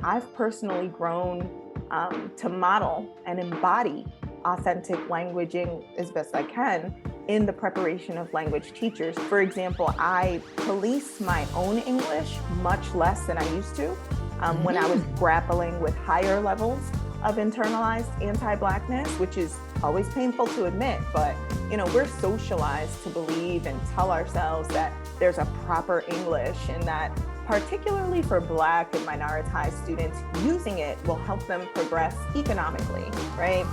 I've personally grown to model and embody authentic languaging as best I can in the preparation of language teachers. For example, I police my own English much less than I used to when I was grappling with higher levels of internalized anti-Blackness, which is always painful to admit, but we're socialized to believe and tell ourselves that there's a proper English, and that particularly for Black and minoritized students, using it will help them progress economically, right?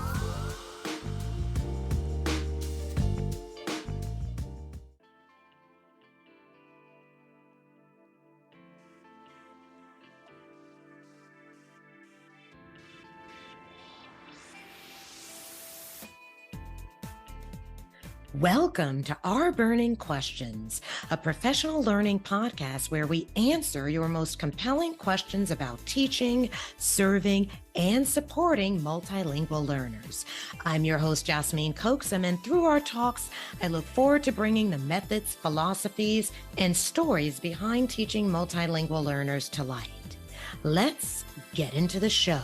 Welcome to RBERNing Questions, a professional learning podcast where we answer your most compelling questions about teaching, serving, and supporting multilingual learners. I'm your host, Jasmine Coaxum, and through our talks, I look forward to bringing the methods, philosophies, and stories behind teaching multilingual learners to light. Let's get into the show.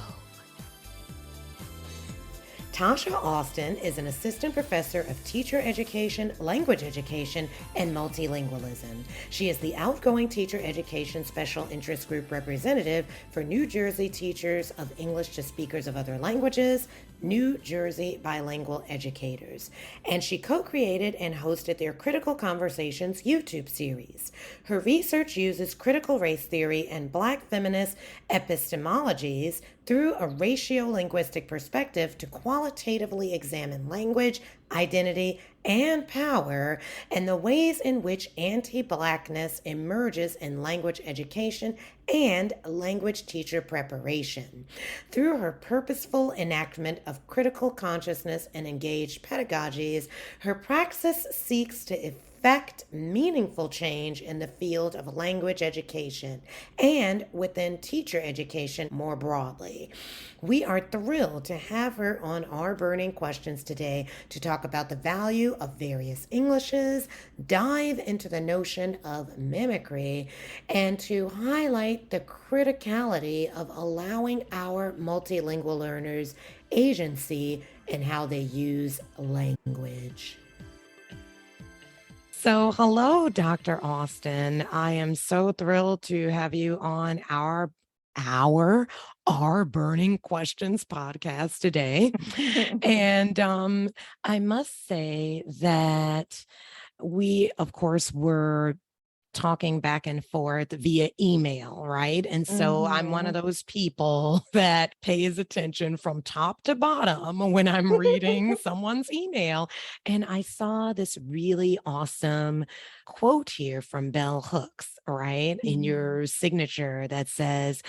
Tasha Austin is an assistant professor of teacher education, language education, and multilingualism. She is the outgoing teacher education special interest group representative for New Jersey teachers of English to speakers of other languages, New Jersey Bilingual Educators, and she co-created and hosted their Critical Conversations YouTube series. Her research uses critical race theory and Black feminist epistemologies through a ratio-linguistic perspective to qualitatively examine language, identity, and power, and the ways in which anti-Blackness emerges in language education and language teacher preparation. Through her purposeful enactment of critical consciousness and engaged pedagogies, her praxis seeks to effect meaningful change in the field of language education and within teacher education more broadly. We are thrilled to have her on RBERNing Questions today to talk about the value of various Englishes, dive into the notion of mimicry, and to highlight the criticality of allowing our multilingual learners agency in how they use language. So, hello, Dr. Austin. I am so thrilled to have you on our RBERNing Questions podcast today. And I must say that we, of course, were talking back and forth via email, right? And so I'm one of those people that pays attention from top to bottom when I'm reading someone's email. And I saw this really awesome quote here from Bell Hooks, right? In your signature that says,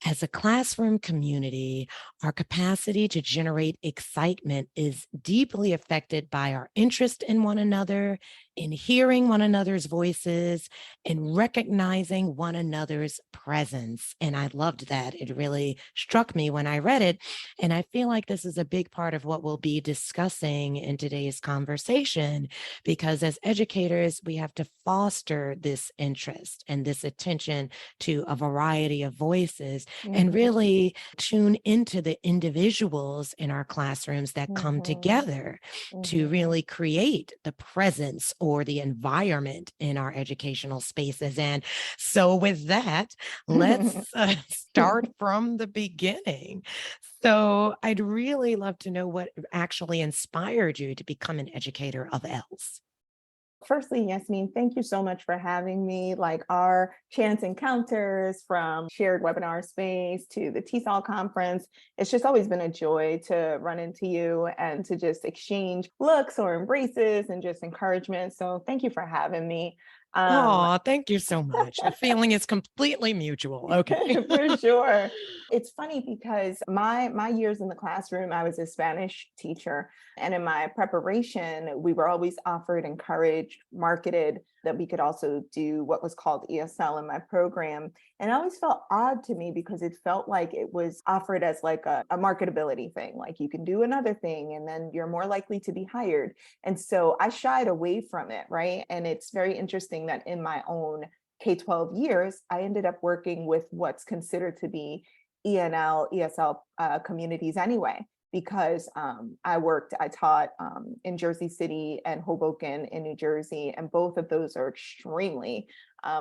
as a classroom community, our capacity to generate excitement is deeply affected by our interest in one another, in hearing one another's voices, and recognizing one another's presence. And I loved that. It really struck me when I read it. And I feel like this is a big part of what we'll be discussing in today's conversation, because as educators, we have to foster this interest and this attention to a variety of voices and really tune into the individuals in our classrooms that come together to really create the presence or the environment in our educational spaces. And so with that, let's start from the beginning. So I'd really love to know what actually inspired you to become an educator of ELS. Firstly, Yasmin, thank you so much for having me. Like our chance encounters from shared webinar space to the TESOL conference, it's just always been a joy to run into you and to just exchange looks or embraces and just encouragement. So thank you for having me. Oh, thank you so much. The feeling is completely mutual. Okay. For sure. It's funny because my years in the classroom, I was a Spanish teacher. And in my preparation, we were always offered, encouraged, marketed that we could also do what was called ESL in my program. And it always felt odd to me because it felt like it was offered as like a marketability thing, like you can do another thing and then you're more likely to be hired. And so I shied away from it, right? And it's very interesting that in my own K-12 years, I ended up working with what's considered to be ENL, ESL communities anyway, because I taught in Jersey City and Hoboken in New Jersey, and both of those are extremely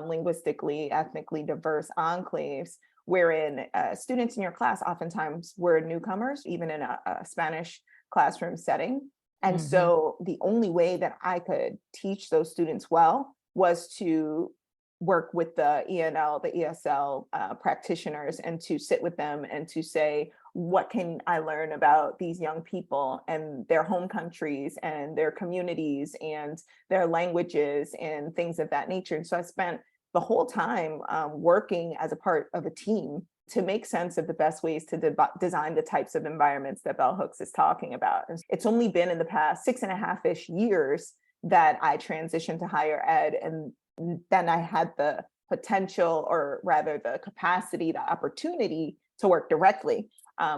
linguistically, ethnically diverse enclaves, wherein students in your class oftentimes were newcomers, even in a Spanish classroom setting. And so the only way that I could teach those students well was to work with the ENL, the ESL practitioners, and to sit with them and to say, what can I learn about these young people and their home countries and their communities and their languages and things of that nature. And so I spent the whole time working as a part of a team to make sense of the best ways to design the types of environments that Bell Hooks is talking about. And it's only been in the past 6.5-ish years that I transitioned to higher ed, and then I had the potential, or rather the capacity, the opportunity to work directly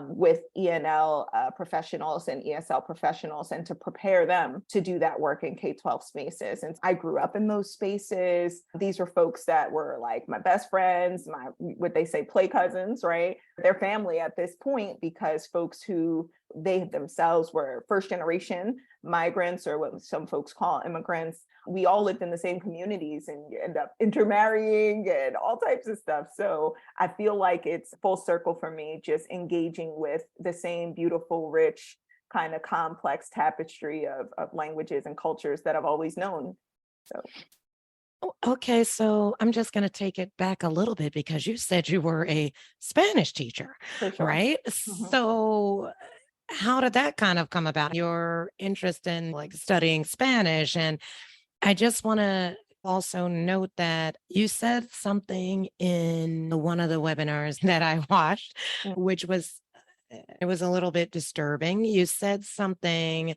with ENL professionals and ESL professionals, and to prepare them to do that work in K-12 spaces. And I grew up in those spaces. These were folks that were like my best friends, my, what they say, play cousins, right? Their family at this point, because folks who they themselves were first generation migrants, or what some folks call immigrants. We all lived in the same communities, and you end up intermarrying and all types of stuff. So I feel like it's full circle for me, just engaging with the same beautiful, rich, kind of complex tapestry of languages and cultures that I've always known. So. Okay, so I'm just going to take it back a little bit, because you said you were a Spanish teacher, For sure. right? So how did that kind of come about, your interest in like studying Spanish? And I just want to also note that you said something in one of the webinars that I watched, which was, it was a little bit disturbing. You said something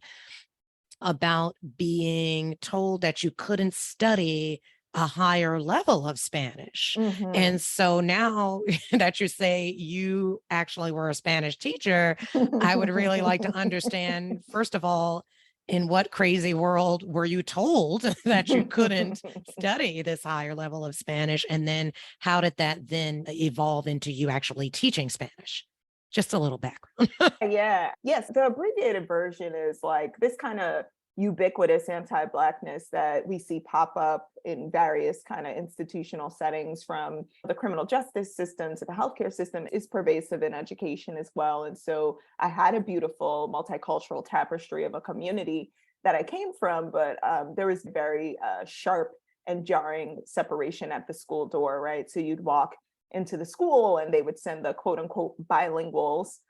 about being told that you couldn't study a higher level of Spanish. And so now that you say you actually were a Spanish teacher, I would really like to understand, first of all, in what crazy world were you told that you couldn't study this higher level of Spanish? And then how did that then evolve into you actually teaching Spanish? Just a little background. Yeah. Yes. The abbreviated version is like this kind of ubiquitous anti-Blackness that we see pop up in various kind of institutional settings, from the criminal justice system to the healthcare system, is pervasive in education as well. And so I had a beautiful multicultural tapestry of a community that I came from, but there was very sharp and jarring separation at the school door, right? So you'd walk into the school and they would send the quote unquote bilinguals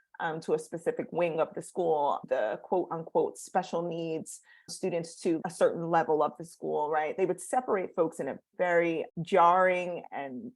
to a specific wing of the school, the quote unquote special needs students to a certain level of the school, right? They would separate folks in a very jarring and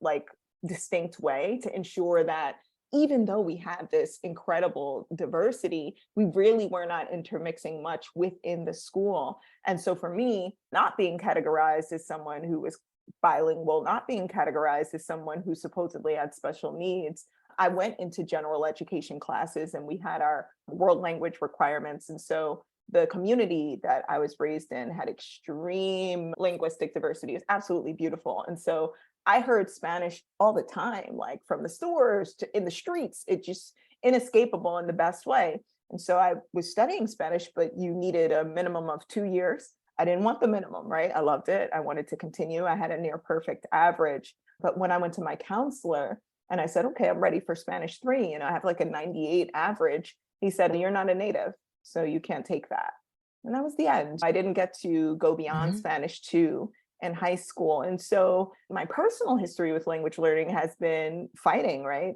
like distinct way to ensure that even though we had this incredible diversity, we really were not intermixing much within the school. And so for me, not being categorized as someone who was bilingual, not being categorized as someone who supposedly had special needs, I went into general education classes and we had our world language requirements. And so the community that I was raised in had extreme linguistic diversity. It's absolutely beautiful. And so I heard Spanish all the time, like from the stores to in the streets. It just inescapable in the best way. And so I was studying Spanish, but you needed a minimum of 2 years. I didn't want the minimum, right? I loved it. I wanted to continue. I had a near perfect average. But when I went to my counselor and I said, okay, I'm ready for Spanish 3, I have like a 98 average. He said, you're not a native, so you can't take that. And that was the end. I didn't get to go beyond Spanish 2 in high school. And so my personal history with language learning has been fighting, right?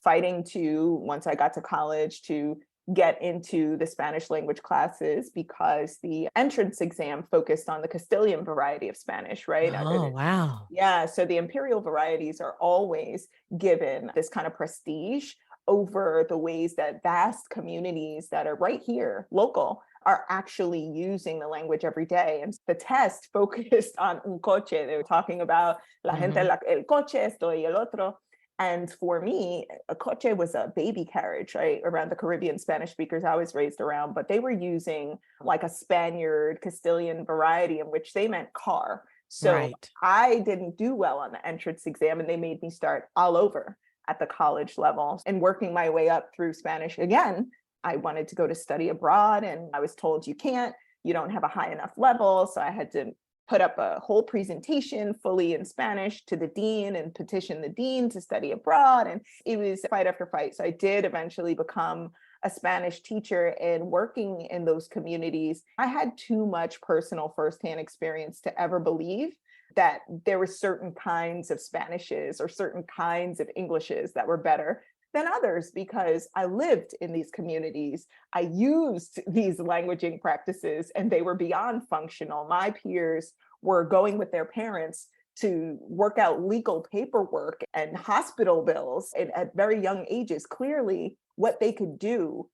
Fighting to, once I got to college, to get into the Spanish language classes, because the entrance exam focused on the Castilian variety of Spanish, right? Oh, wow. Yeah, so the imperial varieties are always given this kind of prestige over the ways that vast communities that are right here, local, are actually using the language every day. And the test focused on un coche. They were talking about la gente, el coche, esto y el otro. And for me, a coche was a baby carriage, right? Around the Caribbean Spanish speakers I was raised around, but they were using like a Spaniard Castilian variety, in which they meant car. So I didn't do well on the entrance exam and they made me start all over. at the college level and working my way up through Spanish. Again, I wanted to go to study abroad and I was told you don't have a high enough level. So I had to put up a whole presentation fully in Spanish to the dean and petition the dean to study abroad. And it was fight after fight. So I did eventually become a Spanish teacher, and working in those communities, I had too much personal firsthand experience to ever believe that there were certain kinds of Spanishes or certain kinds of Englishes that were better than others, because I lived in these communities. I used these languaging practices and they were beyond functional. My peers were going with their parents to work out legal paperwork and hospital bills and at very young ages. Clearly, what they could do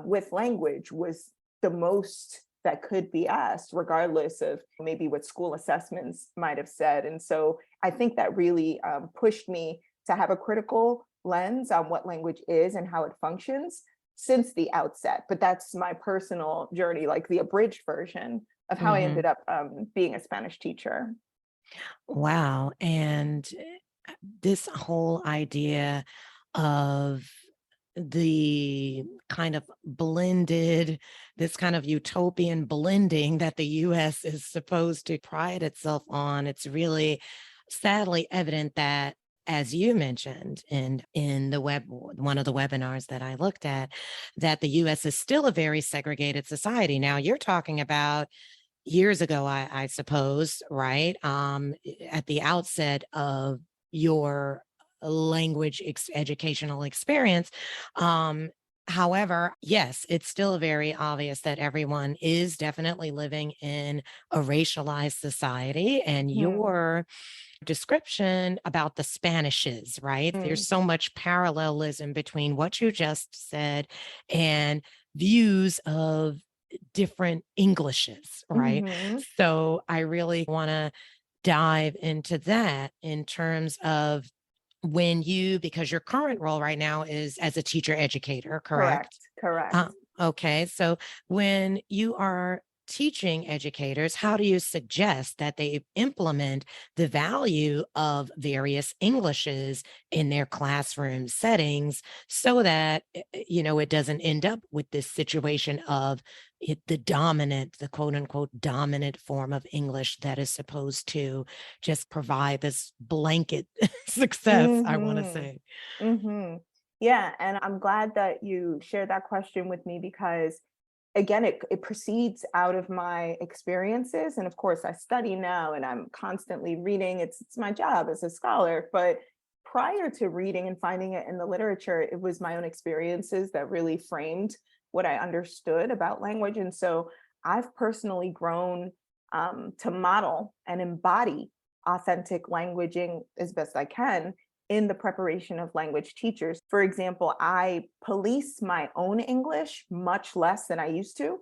with language was the most that could be asked, regardless of maybe what school assessments might have said. And so I think that really pushed me to have a critical lens on what language is and how it functions since the outset. But that's my personal journey, like the abridged version of how I ended up being a Spanish teacher. Wow. And this whole idea of the kind of blended, this kind of utopian blending that the US is supposed to pride itself on, it's really sadly evident that, as you mentioned in the one of the webinars that I looked at, that the US is still a very segregated society. Now you're talking about years ago, I suppose, right? At the outset of your language educational experience. However, yes, it's still very obvious that everyone is definitely living in a racialized society, and your description about the Spanishes, right? There's so much parallelism between what you just said and views of different Englishes, right? So I really want to dive into that in terms of because your current role right now is as a teacher educator, correct? Correct. Okay. So when you are teaching educators, how do you suggest that they implement the value of various Englishes in their classroom settings so that, it doesn't end up with this situation of the quote unquote dominant form of English that is supposed to just provide this blanket success, I want to say. Yeah, and I'm glad that you shared that question with me, because again, it proceeds out of my experiences. And of course, I study now and I'm constantly reading. It's my job as a scholar. But prior to reading and finding it in the literature, it was my own experiences that really framed what I understood about language. And so I've personally grown to model and embody authentic languaging as best I can in the preparation of language teachers. For example, I police my own English much less than I used to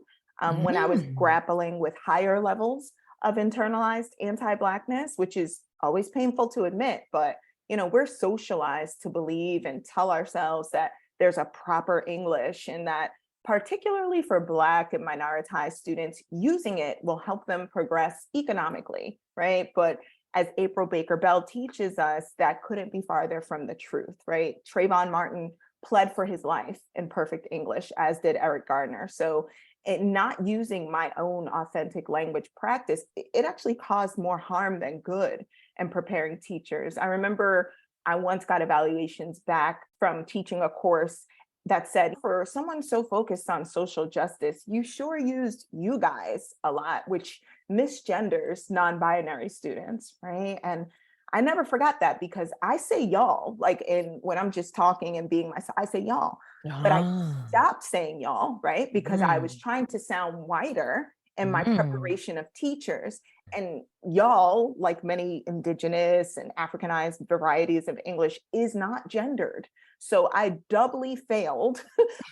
when I was grappling with higher levels of internalized anti-Blackness, which is always painful to admit, but we're socialized to believe and tell ourselves that there's a proper English, and that particularly for Black and minoritized students, using it will help them progress economically, right? But as April Baker Bell teaches us, that couldn't be farther from the truth, right? Trayvon Martin pled for his life in perfect English, as did Eric Gardner. So not using my own authentic language practice, it actually caused more harm than good in preparing teachers. I remember I once got evaluations back from teaching a course that said, for someone so focused on social justice, you sure used "you guys" a lot, which misgenders non-binary students, right? And I never forgot that, because I say y'all, like when I'm just talking and being myself, I say y'all, but I stopped saying y'all, right? Because I was trying to sound whiter in my preparation of teachers. And y'all, like many indigenous and Africanized varieties of English, is not gendered. So I doubly failed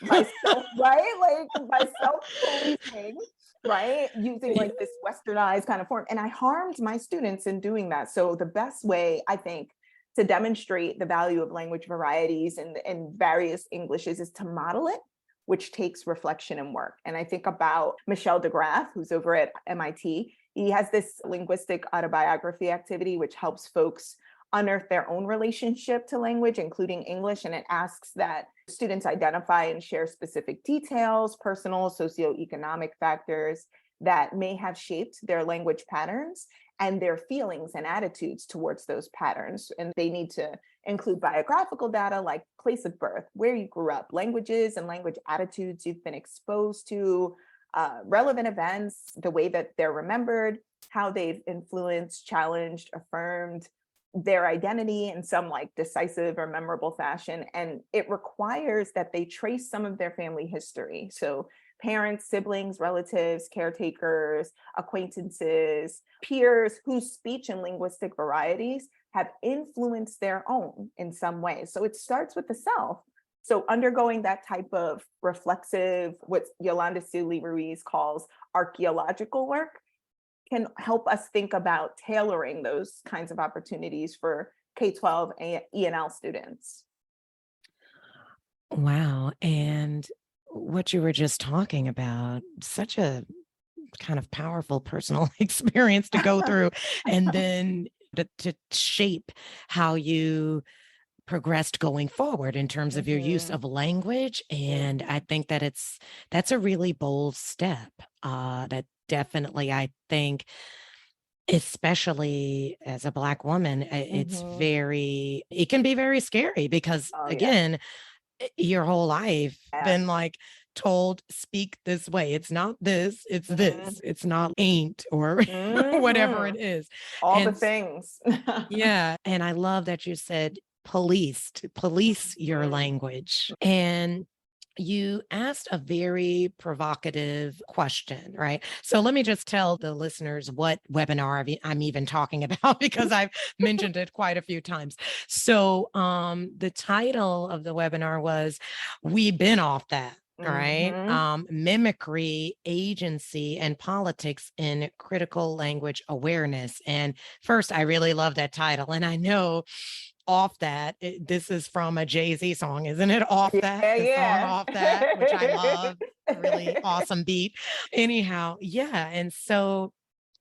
myself, right? Like by self-policing, right? Using like this westernized kind of form. And I harmed my students in doing that. So the best way, I think, to demonstrate the value of language varieties and various Englishes is to model it, which takes reflection and work. And I think about Michel DeGraff, who's over at MIT. He has this linguistic autobiography activity, which helps folks unearth their own relationship to language, including English. And it asks that students identify and share specific details, personal, socioeconomic factors that may have shaped their language patterns and their feelings and attitudes towards those patterns. And they need to include biographical data like place of birth, where you grew up, languages and language attitudes you've been exposed to, relevant events, the way that they're remembered, how they've influenced, challenged, affirmed their identity in some like decisive or memorable fashion. And it requires that they trace some of their family history. So parents, siblings, relatives, caretakers, acquaintances, peers whose speech and linguistic varieties have influenced their own in some way. So it starts with the self. So undergoing that type of reflexive, what Yolanda Seeley Ruiz calls archaeological work, can help us think about tailoring those kinds of opportunities for K-12 and ENL students. Wow. And what you were just talking about, such a kind of powerful personal experience to go through, and then to shape how you progressed going forward in terms of your use of language. And I think that that's a really bold step. That definitely, I think, especially as a Black woman, it can be very scary because again, your whole life been like told, speak this way. It's not this, it's this. It's not ain't or whatever it is. All the things. Yeah. And I love that you said police your language. And you asked a very provocative question, right? So let me just tell the listeners what webinar I'm even talking about because I've mentioned it quite a few times. So the title of the webinar was "We've Been Off That." All right. Mimicry, agency, and politics in critical language awareness. And first, I really love that title. And I know Off That, this is from a Jay-Z song, isn't it? Off That, the song Off That, which I love. Really awesome beat. Anyhow, yeah. And so,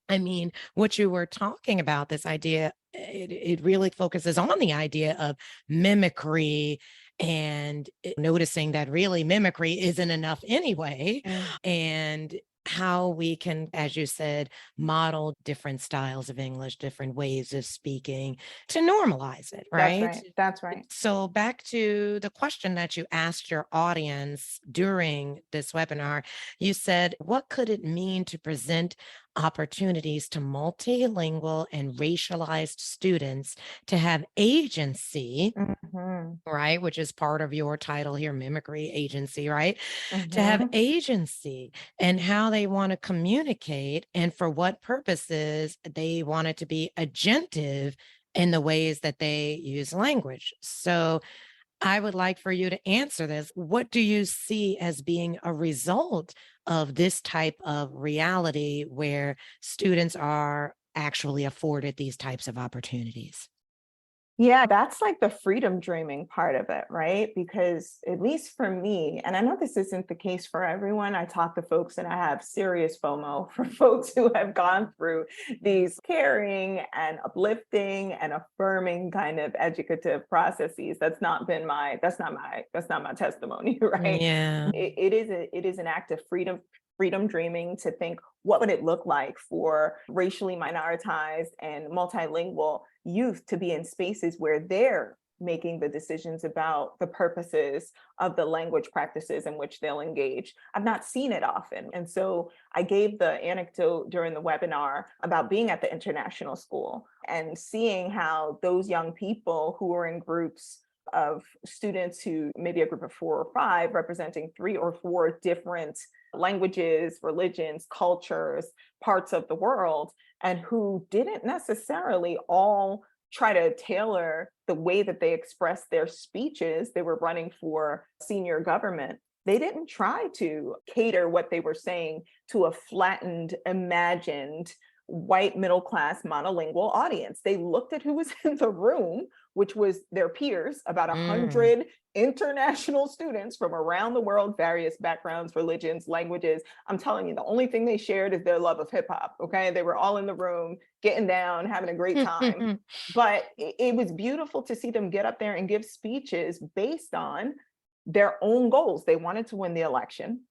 I mean, what you were talking about, this idea, it really focuses on the idea of mimicry and noticing that really mimicry isn't enough anyway. And how we can, as you said, model different styles of English, different ways of speaking to normalize it, right? That's right. So back to the question that you asked your audience during this webinar, you said, what could it mean to present opportunities to multilingual and racialized students to have agency, right? Which is part of your title here, Mimicry Agency, right? To have agency and how they want to communicate and for what purposes they want it to be agentive in the ways that they use language. So I would like for you to answer this. What do you see as being a result of this type of reality where students are actually afforded these types of opportunities? Yeah, that's like the freedom dreaming part of it, right? Because at least for me, and I know this isn't the case for everyone, I talk to folks and I have serious FOMO for folks who have gone through these caring and uplifting and affirming kind of educative processes. That's not my testimony, right? Yeah. It is an act of freedom dreaming to think, what would it look like for racially minoritized and multilingual youth to be in spaces where they're making the decisions about the purposes of the language practices in which they'll engage. I've not seen it often. And so I gave the anecdote during the webinar about being at the international school and seeing how those young people who are in groups of students who maybe a group of 4 or 5 representing 3 or 4 different languages, religions, cultures, parts of the world, and who didn't necessarily all try to tailor the way that they expressed their speeches. They were running for senior government. They didn't try to cater what they were saying to a flattened, imagined white middle class monolingual audience. They looked at who was in the room, which was their peers, about 100 international students from around the world, various backgrounds, religions, languages. I'm telling you, the only thing they shared is their love of hip hop. Okay. They were all in the room, getting down, having a great time. But it was beautiful to see them get up there and give speeches based on their own goals. They wanted to win the election.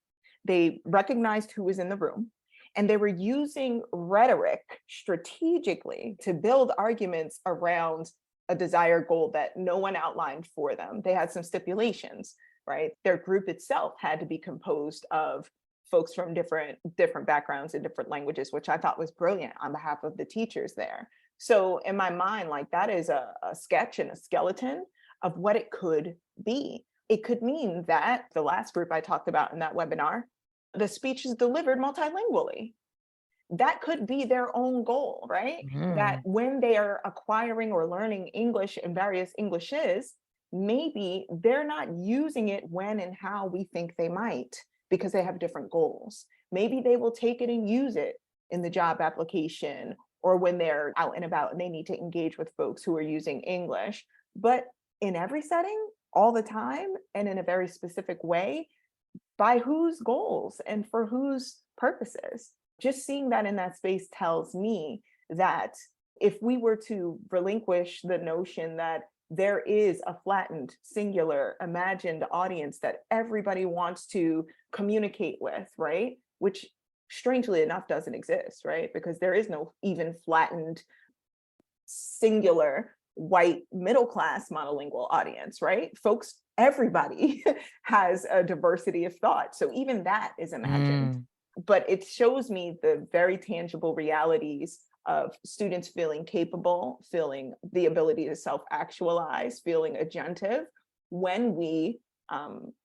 They recognized who was in the room. And they were using rhetoric strategically to build arguments around a desired goal that no one outlined for them. They had some stipulations, right? Their group itself had to be composed of folks from different backgrounds and different languages, which I thought was brilliant on behalf of the teachers there. So in my mind, like that is a sketch and a skeleton of what it could be. It could mean that the last group I talked about in that webinar, the speech is delivered multilingually. That could be their own goal, right? That when they are acquiring or learning English and various Englishes, maybe they're not using it when and how we think they might, because they have different goals. Maybe they will take it and use it in the job application or when they're out and about and they need to engage with folks who are using English. But in every setting, all the time, and in a very specific way, by whose goals and for whose purposes. Just seeing that in that space tells me that if we were to relinquish the notion that there is a flattened, singular, imagined audience that everybody wants to communicate with, right? Which strangely enough doesn't exist, right? Because there is no even flattened, singular, white, middle class monolingual audience, right? Folks, everybody has a diversity of thought. So even that is imagined. But it shows me the very tangible realities of students feeling capable, feeling the ability to self-actualize, feeling agentive when we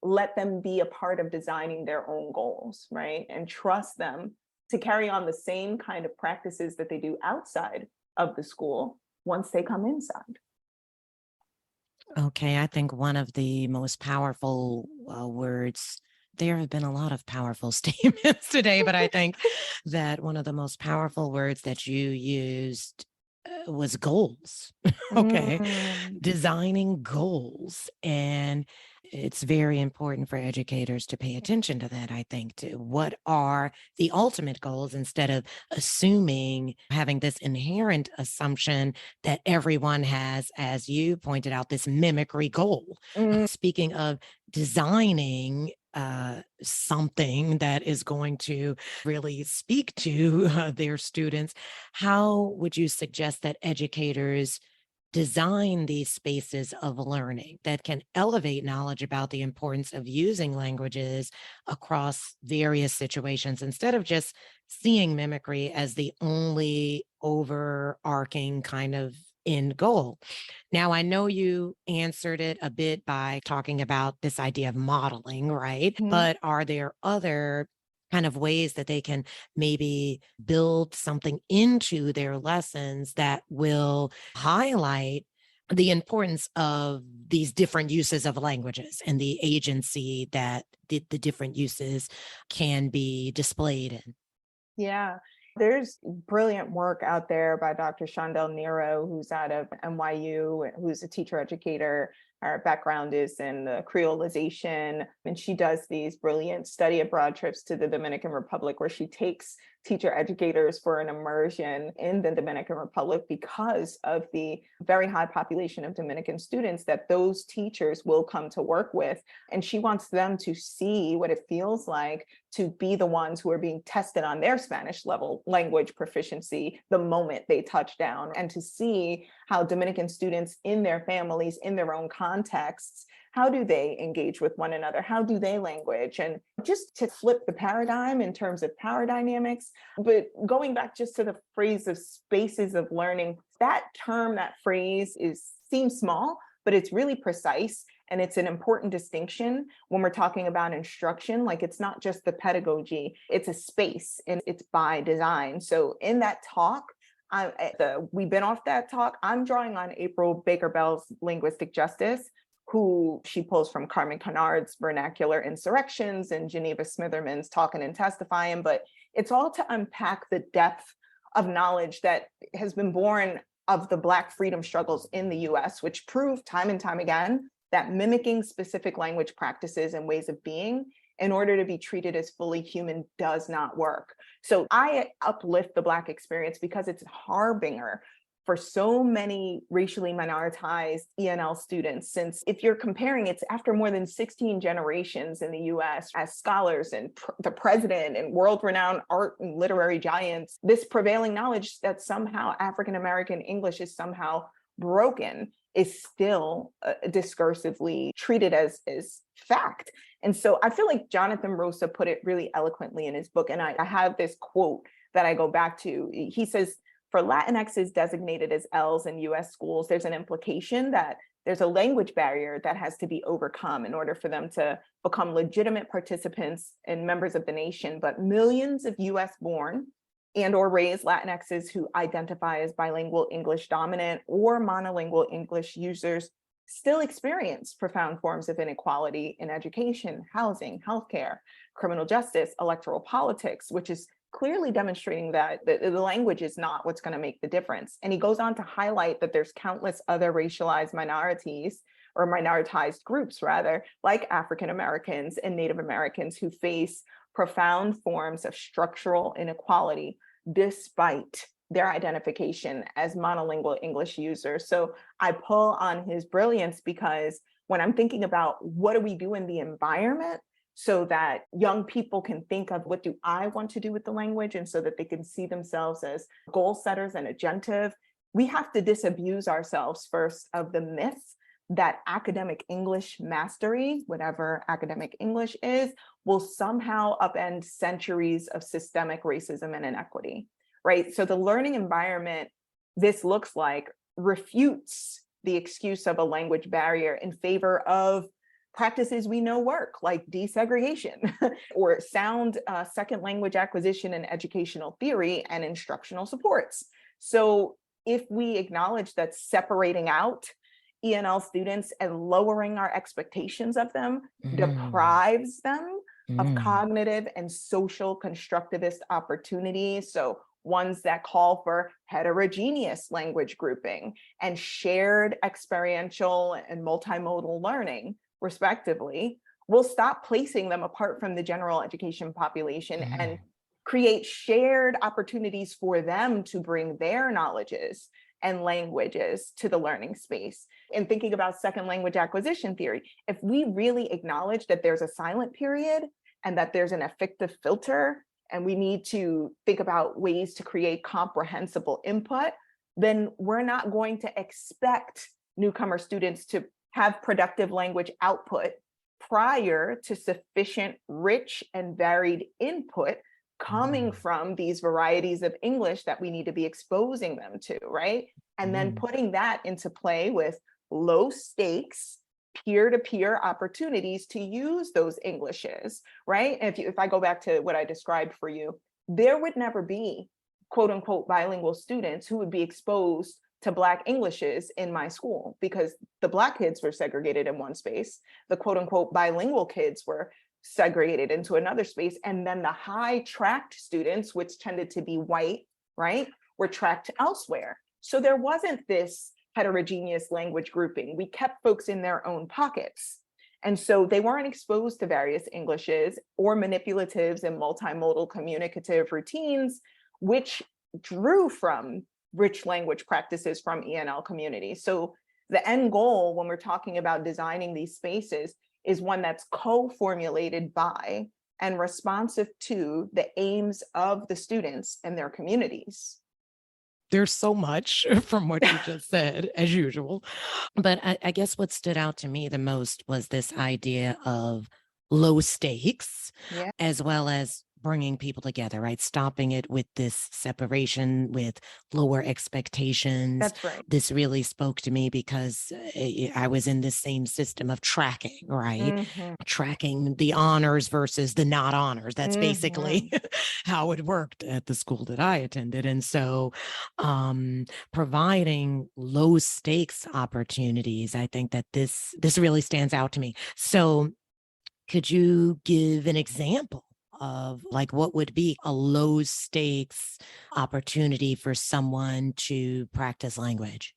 let them be a part of designing their own goals, right? And trust them to carry on the same kind of practices that they do outside of the school once they come inside. Okay, I think one of the most powerful words, there have been a lot of powerful statements today, but I think that one of the most powerful words that you used was goals. Okay, designing goals. And it's very important for educators to pay attention to that, I think, to what are the ultimate goals instead of assuming, having this inherent assumption that everyone has, as you pointed out, this mimicry goal. Speaking of designing something that is going to really speak to their students, how would you suggest that educators design these spaces of learning that can elevate knowledge about the importance of using languages across various situations instead of just seeing mimicry as the only overarching kind of end goal? Now, I know you answered it a bit by talking about this idea of modeling, right? But are there other kind of ways that they can maybe build something into their lessons that will highlight the importance of these different uses of languages and the agency that the different uses can be displayed in? Yeah, there's brilliant work out there by Dr. Shondell Nero, who's out of NYU, who's a teacher educator. Her background is in the creolization, and she does these brilliant study abroad trips to the Dominican Republic, where she takes teacher educators for an immersion in the Dominican Republic because of the very high population of Dominican students that those teachers will come to work with. And she wants them to see what it feels like to be the ones who are being tested on their Spanish level language proficiency the moment they touch down, and to see how Dominican students in their families, in their own contexts, how do they engage with one another? How do they language? And just to flip the paradigm in terms of power dynamics, but going back just to the phrase of spaces of learning, that term, that phrase seems small, but it's really precise. And it's an important distinction when we're talking about instruction. Like, it's not just the pedagogy, it's a space and it's by design. So in that talk, we've been off that talk, I'm drawing on April Baker Bell's Linguistic Justice, who she pulls from Carmen Kennard's Vernacular Insurrections and Geneva Smitherman's Talking and Testifying. But it's all to unpack the depth of knowledge that has been born of the Black freedom struggles in the US, which prove time and time again that mimicking specific language practices and ways of being in order to be treated as fully human does not work. So I uplift the Black experience because it's a harbinger for so many racially minoritized ENL students, since if you're comparing, it's after more than 16 generations in the US as scholars and the president and world-renowned art and literary giants, this prevailing knowledge that somehow African-American English is somehow broken is still discursively treated as fact. And so I feel like Jonathan Rosa put it really eloquently in his book. And I have this quote that I go back to. He says, for Latinxs designated as Ls in US schools, there's an implication that there's a language barrier that has to be overcome in order for them to become legitimate participants and members of the nation. But millions of US born and or raised Latinxs who identify as bilingual English dominant or monolingual English users still experience profound forms of inequality in education, housing, healthcare, criminal justice, electoral politics, which is clearly demonstrating that the language is not what's going to make the difference. And he goes on to highlight that there's countless other racialized minorities or minoritized groups rather, like African Americans and Native Americans who face profound forms of structural inequality despite their identification as monolingual English users. So I pull on his brilliance because when I'm thinking about what do we do in the environment so that young people can think of what do I want to do with the language and so that they can see themselves as goal setters and agentive, we have to disabuse ourselves first of the myth that academic English mastery, whatever academic English is, will somehow upend centuries of systemic racism and inequity, right? So the learning environment this looks like refutes the excuse of a language barrier in favor of practices we know work, like desegregation or sound second language acquisition and educational theory and instructional supports. So if we acknowledge that separating out ENL students and lowering our expectations of them deprives them of cognitive and social constructivist opportunities, so ones that call for heterogeneous language grouping and shared experiential and multimodal learning, respectively, we'll stop placing them apart from the general education population and create shared opportunities for them to bring their knowledges and languages to the learning space. And thinking about second language acquisition theory, if we really acknowledge that there's a silent period and that there's an affective filter, and we need to think about ways to create comprehensible input, then we're not going to expect newcomer students to have productive language output prior to sufficient rich and varied input coming from these varieties of English that we need to be exposing them to, right? And then putting that into play with low stakes, peer-to-peer opportunities to use those Englishes, right? If I go back to what I described for you, there would never be quote unquote bilingual students who would be exposed to Black Englishes in my school because the Black kids were segregated in one space. The quote unquote bilingual kids were segregated into another space. And then the high tracked students, which tended to be white, right, were tracked elsewhere. So there wasn't this heterogeneous language grouping. We kept folks in their own pockets. And so they weren't exposed to various Englishes or manipulatives and multimodal communicative routines, which drew from rich language practices from ENL communities. So the end goal when we're talking about designing these spaces is one that's co-formulated by and responsive to the aims of the students and their communities. There's so much from what you just said, as usual. But I guess what stood out to me the most was this idea of low stakes, as well as bringing people together, right? Stopping it with this separation, with lower expectations. That's right. This really spoke to me because I was in the same system of tracking, right? Tracking the honors versus the not honors. That's basically how it worked at the school that I attended. And so providing low stakes opportunities, I think that this really stands out to me. So could you give an example of like what would be a low stakes opportunity for someone to practice language?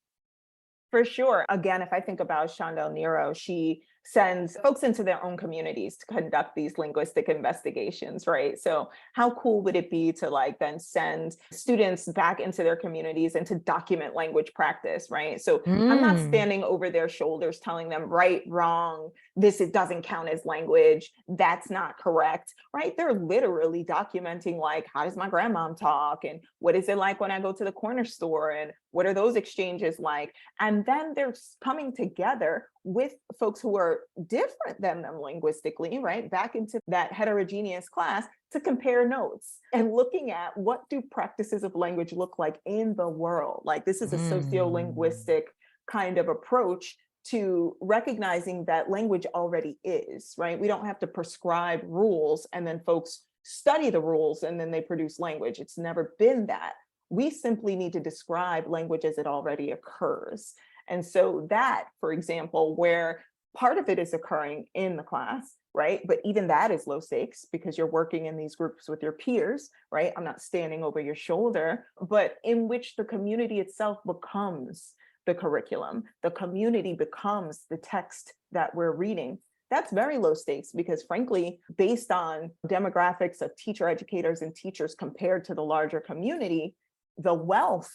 For sure. Again, if I think about Shondell Nero, she sends folks into their own communities to conduct these linguistic investigations, right? So how cool would it be to like then send students back into their communities and to document language practice, right? So I'm not Mm. standing over their shoulders telling them right, wrong, this it doesn't count as language, that's not correct, right? They're literally documenting like, how does my grandmom talk? And what is it like when I go to the corner store? And what are those exchanges like? And then they're coming together with folks who are different than them linguistically, right? Back into that heterogeneous class to compare notes and looking at what do practices of language look like in the world. Like this is a Mm. sociolinguistic kind of approach to recognizing that language already is, right? We don't have to prescribe rules and then folks study the rules and then they produce language. It's never been that. We simply need to describe language as it already occurs. And so that, for example, where part of it is occurring in the class, right? But even that is low stakes because you're working in these groups with your peers, right? I'm not standing over your shoulder, but in which the community itself becomes the curriculum, the community becomes the text that we're reading. That's very low stakes because frankly, based on demographics of teacher educators and teachers compared to the larger community, the wealth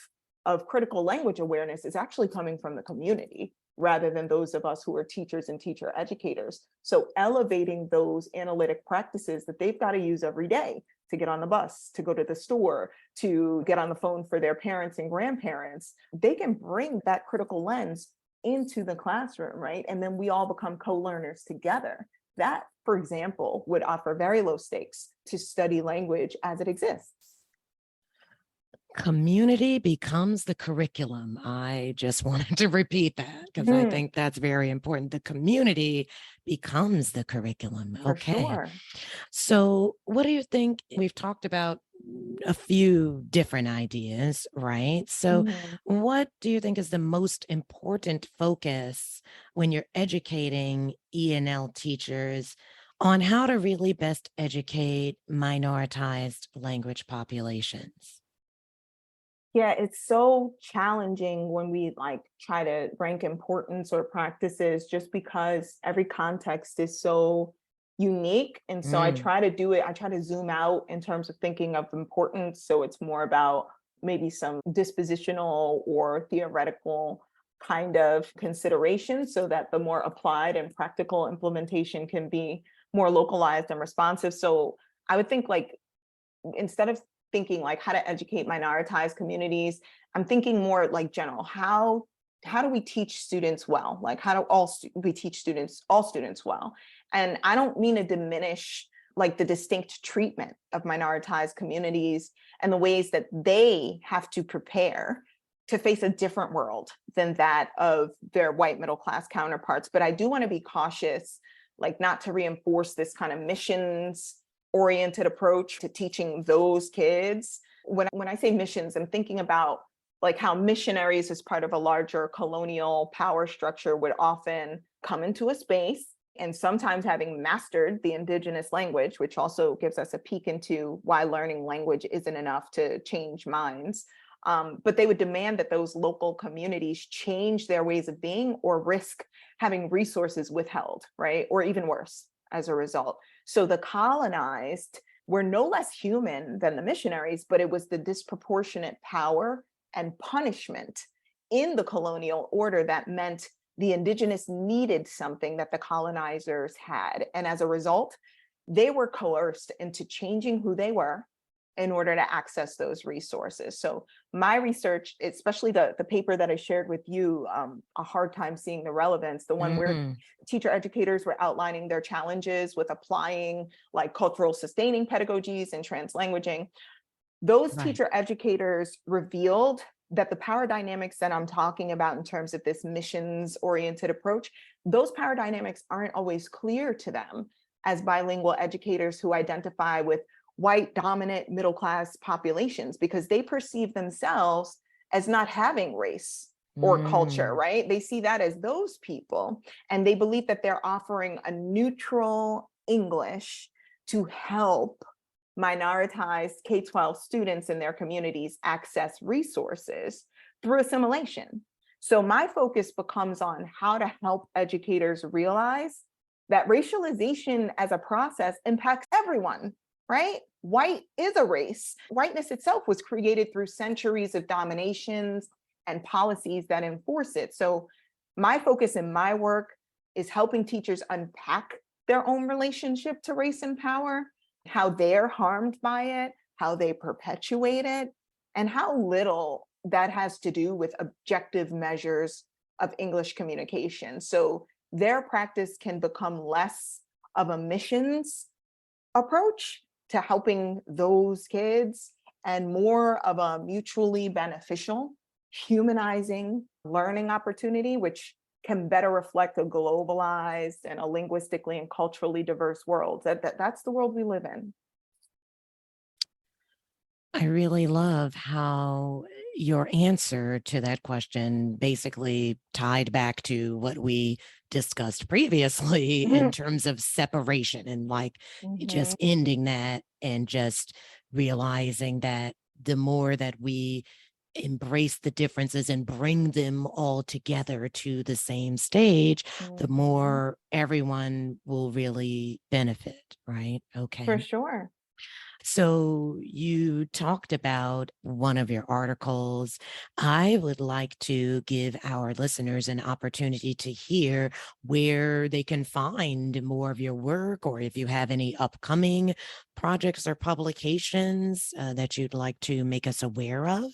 of critical language awareness is actually coming from the community rather than those of us who are teachers and teacher educators. So elevating those analytic practices that they've got to use every day to get on the bus, to go to the store, to get on the phone for their parents and grandparents, they can bring that critical lens into the classroom, right? And then we all become co-learners together. That, for example, would offer very low stakes to study language as it exists. Community becomes the curriculum. I just wanted to repeat that because I think that's very important. The community becomes the curriculum. For Okay. sure. So, what do you think? We've talked about a few different ideas, right? So, Mhm. what do you think is the most important focus when you're educating E&L teachers on how to really best educate minoritized language populations? Yeah, it's so challenging when we like try to rank importance or practices just because every context is so unique. And so I Mm, try to do it, I try to zoom out in terms of thinking of importance. So it's more about maybe some dispositional or theoretical kind of consideration so that the more applied and practical implementation can be more localized and responsive. So I would think like instead of thinking like how to educate minoritized communities, I'm thinking more like general. How do we teach students well? Like how do we teach students, all students well? And I don't mean to diminish like the distinct treatment of minoritized communities and the ways that they have to prepare to face a different world than that of their white middle class counterparts. But I do want to be cautious, like not to reinforce this kind of missions oriented approach to teaching those kids. When I say missions, I'm thinking about like how missionaries as part of a larger colonial power structure would often come into a space and sometimes having mastered the indigenous language, which also gives us a peek into why learning language isn't enough to change minds. But they would demand that those local communities change their ways of being or risk having resources withheld, right? Or even worse as a result. So the colonized were no less human than the missionaries, but it was the disproportionate power and punishment in the colonial order that meant the indigenous needed something that the colonizers had. And as a result, they were coerced into changing who they were in order to access those resources. So my research, especially the paper that I shared with you, a hard time seeing the relevance, the one where mm, teacher educators were outlining their challenges with applying like cultural sustaining pedagogies and translanguaging. Those right. teacher educators revealed that the power dynamics that I'm talking about in terms of this missions oriented approach, those power dynamics aren't always clear to them as bilingual educators who identify with white dominant middle class populations because they perceive themselves as not having race or culture, Mm, right? They see that as those people, and they believe that they're offering a neutral English to help minoritized K-12 students in their communities access resources through assimilation. So my focus becomes on how to help educators realize that racialization as a process impacts everyone, right? White is a race. Whiteness itself was created through centuries of dominations and policies that enforce it. So my focus in my work is helping teachers unpack their own relationship to race and power, how they're harmed by it, how they perpetuate it, and how little that has to do with objective measures of English communication. So their practice can become less of a missions approach to helping those kids and more of a mutually beneficial, humanizing learning opportunity, which can better reflect a globalized and a linguistically and culturally diverse world. That's the world we live in. I really love how your answer to that question basically tied back to what we discussed previously in terms of separation and like just ending that and just realizing that the more that we embrace the differences and bring them all together to the same stage, the more everyone will really benefit, right? Okay. For sure. So you talked about one of your articles. I would like to give our listeners an opportunity to hear where they can find more of your work, or if you have any upcoming projects or publications that you'd like to make us aware of.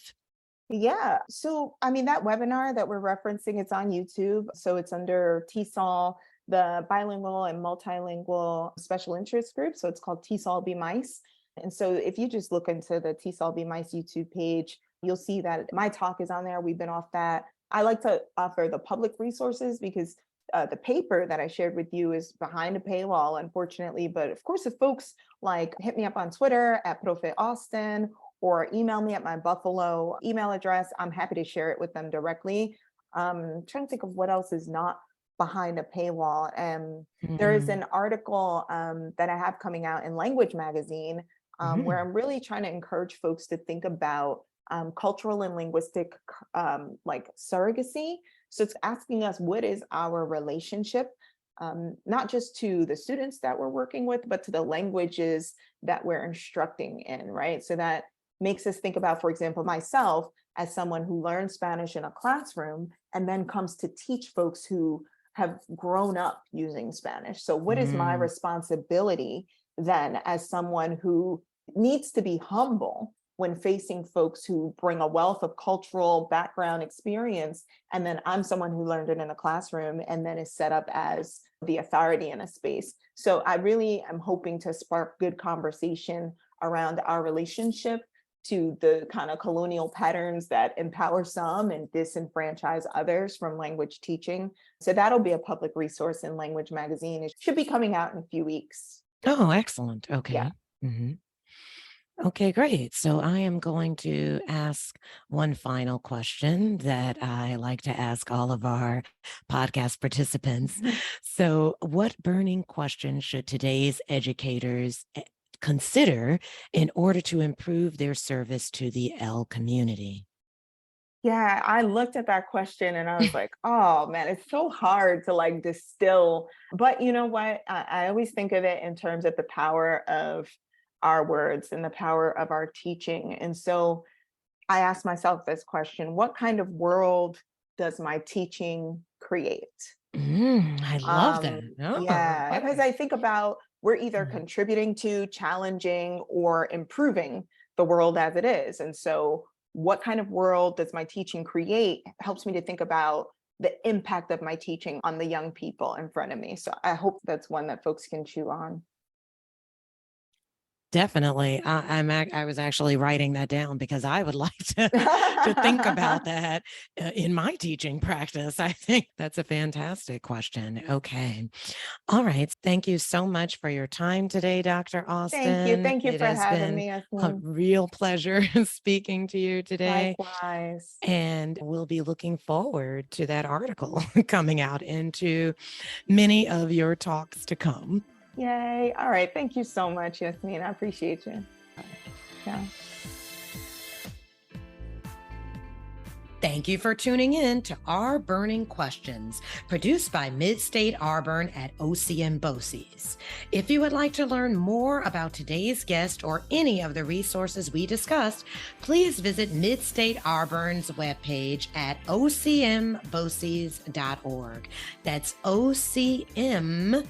Yeah. So, I mean, that webinar that we're referencing, it's on YouTube. So it's under TESOL, the Bilingual and Multilingual Special Interest Group. So it's called TESOL Be Mice. And so if you just look into the TESOL Be Mice YouTube page, you'll see that my talk is on there. We've been off that. I like to offer the public resources because the paper that I shared with you is behind a paywall, unfortunately. But of course, if folks like hit me up on Twitter at Profe Austin or email me at my Buffalo email address, I'm happy to share it with them directly. Trying to think of what else is not behind a paywall. There is an article that I have coming out in Language Magazine where I'm really trying to encourage folks to think about cultural and linguistic like surrogacy. So it's asking us, what is our relationship, not just to the students that we're working with, but to the languages that we're instructing in, right? So that makes us think about, for example, myself as someone who learned Spanish in a classroom and then comes to teach folks who have grown up using Spanish. So what is my responsibility then as someone who needs to be humble when facing folks who bring a wealth of cultural background experience, and then I'm someone who learned it in a classroom and then is set up as the authority in a space. So I really am hoping to spark good conversation around our relationship to the kind of colonial patterns that empower some and disenfranchise others from language teaching. So that'll be a public resource in Language Magazine. It should be coming out in a few weeks. Oh, excellent. Okay. Yeah. Okay, great. So I am going to ask one final question that I like to ask all of our podcast participants. So, what burning question should today's educators consider in order to improve their service to the L community? Yeah, I looked at that question and I was like, oh man, it's so hard to like distill. But you know what? I always think of it in terms of the power of our words and the power of our teaching. And so I asked myself this question: what kind of world does my teaching create? I love that. Yeah, because I think about we're either Mhm. contributing to, challenging, or improving the world as it is. And so what kind of world does my teaching create helps me to think about the impact of my teaching on the young people in front of me. So I hope that's one that folks can chew on. Definitely. I was actually writing that down because I would like to think about that in my teaching practice. I think that's a fantastic question. Okay. All right. Thank you so much for your time today, Dr. Thank you. Austin. Thank you It for has having been me, a Yasmin. real pleasure speaking to you today. Likewise. And we'll be looking forward to that article coming out into many of your talks to come. Yay. All right. Thank you so much, Yasmin. I appreciate you. Yeah. Thank you for tuning in to RBERNing Questions, produced by Mid-State RBERN at OCM BOCES. If you would like to learn more about today's guest or any of the resources we discussed, please visit Mid-State RBERN's webpage at ocmboces.org. That's ocmboces.org.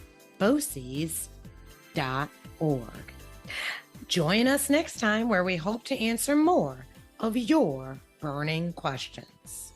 Join us next time where we hope to answer more of your burning questions.